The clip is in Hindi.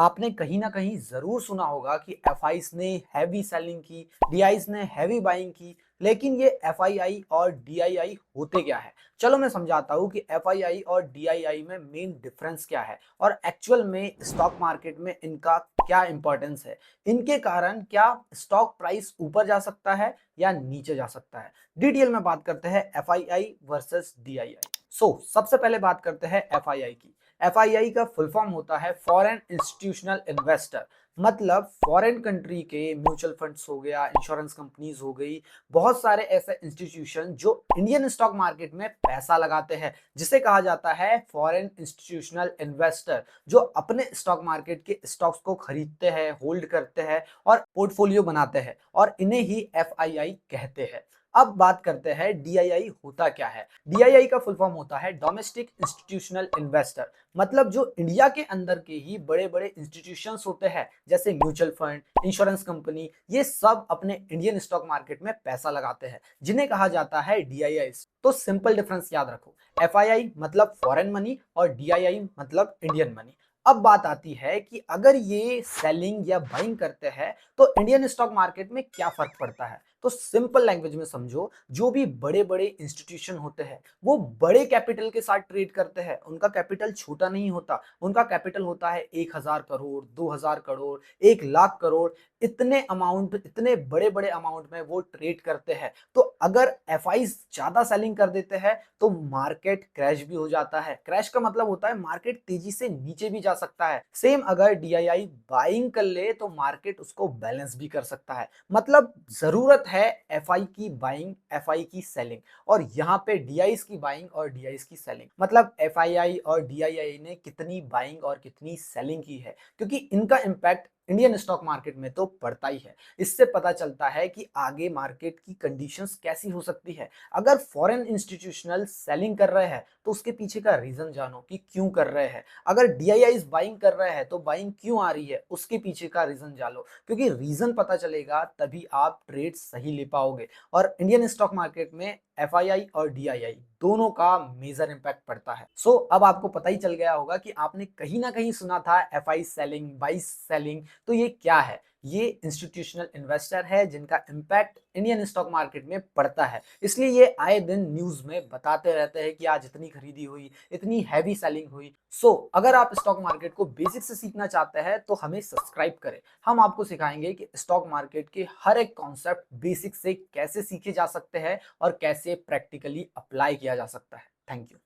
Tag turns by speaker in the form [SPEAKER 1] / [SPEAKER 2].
[SPEAKER 1] आपने कहीं ना कहीं जरूर सुना होगा कि एफआईस ने हैवी सेलिंग की, डीआईस ने हैवी बाइंग की। लेकिन ये एफआईआई और डीआईआई होते क्या है? चलो मैं समझाता हूँ कि एफआईआई और डीआईआई में मेन डिफरेंस क्या है और एक्चुअल में स्टॉक मार्केट में इनका क्या इंपॉर्टेंस है। इनके कारण क्या स्टॉक प्राइस ऊपर जा सकता है या नीचे जा सकता है। डिटेल में बात करते हैं एफआईआई वर्सेस डीआईआई। सबसे पहले बात करते हैं एफआईआई की। एफआईआई का फुल फॉर्म होता है फॉरेन इंस्टीट्यूशनल इन्वेस्टर। मतलब फॉरेन कंट्री के म्यूचुअल फंड्स हो गया, इंश्योरेंस कंपनीज हो गई, बहुत सारे ऐसे इंस्टीट्यूशन जो इंडियन स्टॉक मार्केट में पैसा लगाते हैं, जिसे कहा जाता है फॉरेन इंस्टीट्यूशनल इन्वेस्टर, जो अपने स्टॉक मार्केट के स्टॉक्स को खरीदते हैं, होल्ड करते हैं और पोर्टफोलियो बनाते हैं, और इन्हें ही एफआईआई कहते हैं। अब बात करते हैं डीआईआई होता क्या है। डीआईआई का फुल फॉर्म होता है डोमेस्टिक इंस्टीट्यूशनल इन्वेस्टर। मतलब जो इंडिया के अंदर के ही बड़े बड़े इंस्टीट्यूशंस होते हैं, जैसे म्यूचुअल फंड, इंश्योरेंस कंपनी, ये सब अपने इंडियन स्टॉक मार्केट में पैसा लगाते हैं, जिन्हें कहा जाता है डीआईआई। तो सिंपल डिफरेंस याद रखो, एफआईआई मतलब फॉरेन मनी और डीआईआई मतलब इंडियन मनी। अब बात आती है कि अगर ये सेलिंग या बाइंग करते हैं तो इंडियन स्टॉक मार्केट में क्या फर्क पड़ता है। तो सिंपल लैंग्वेज में समझो, जो भी बड़े बड़े इंस्टीट्यूशन होते हैं वो बड़े कैपिटल के साथ ट्रेड करते हैं। उनका कैपिटल छोटा नहीं होता, उनका कैपिटल होता है 1,000 करोड़, 2,000 करोड़, 1,00,000 करोड़। इतने अमाउंट, इतने बड़े बड़े अमाउंट में वो ट्रेड करते हैं। तो अगर एफआई ज्यादा सेलिंग कर देते हैं तो मार्केट क्रैश भी हो जाता है। क्रैश का मतलब होता है मार्केट तेजी से नीचे भी जा सकता है। सेम अगर डीआईआई बाइंग कर ले तो मार्केट उसको बैलेंस भी कर सकता है। मतलब जरूरत है एफआई की बाइंग, एफआई की सेलिंग, और यहाँ पे डीआईस की बाइंग और डीआईस की सेलिंग। मतलब एफआईआई और डीआईआई ने कितनी बाइंग और कितनी सेलिंग की है, क्योंकि इनका इंपैक्ट इंडियन स्टॉक मार्केट में तो पड़ता ही है। इससे पता चलता है कि आगे मार्केट की कंडीशंस कैसी हो सकती है। अगर फॉरेन इंस्टीट्यूशनल सेलिंग कर रहे हैं तो उसके पीछे का रीजन जानो कि क्यों कर रहे हैं। अगर डीआईआई बाइंग कर रहे हैं तो बाइंग क्यों आ रही है, उसके पीछे का रीजन जानो, क्योंकि रीजन पता चलेगा तभी आप ट्रेड सही ले पाओगे। और इंडियन स्टॉक मार्केट में एफआईआई और डीआईआई दोनों का मेजर इंपैक्ट पड़ता है। अब आपको पता ही चल गया होगा कि आपने कहीं ना कहीं सुना था एफआई सेलिंग, बाई सेलिंग। तो ये क्या है? ये इंस्टीट्यूशनल इन्वेस्टर है जिनका इंपैक्ट इंडियन स्टॉक मार्केट में पड़ता है। इसलिए ये आए दिन न्यूज में बताते रहते हैं कि आज इतनी खरीदी हुई, इतनी हैवी सेलिंग हुई। अगर आप स्टॉक मार्केट को बेसिक से सीखना चाहते हैं तो हमें सब्सक्राइब करें। हम आपको सिखाएंगे कि स्टॉक मार्केट के हर एक कॉन्सेप्ट बेसिक से कैसे सीखे जा सकते हैं और कैसे प्रैक्टिकली अप्लाई किया जा सकता है। Thank you.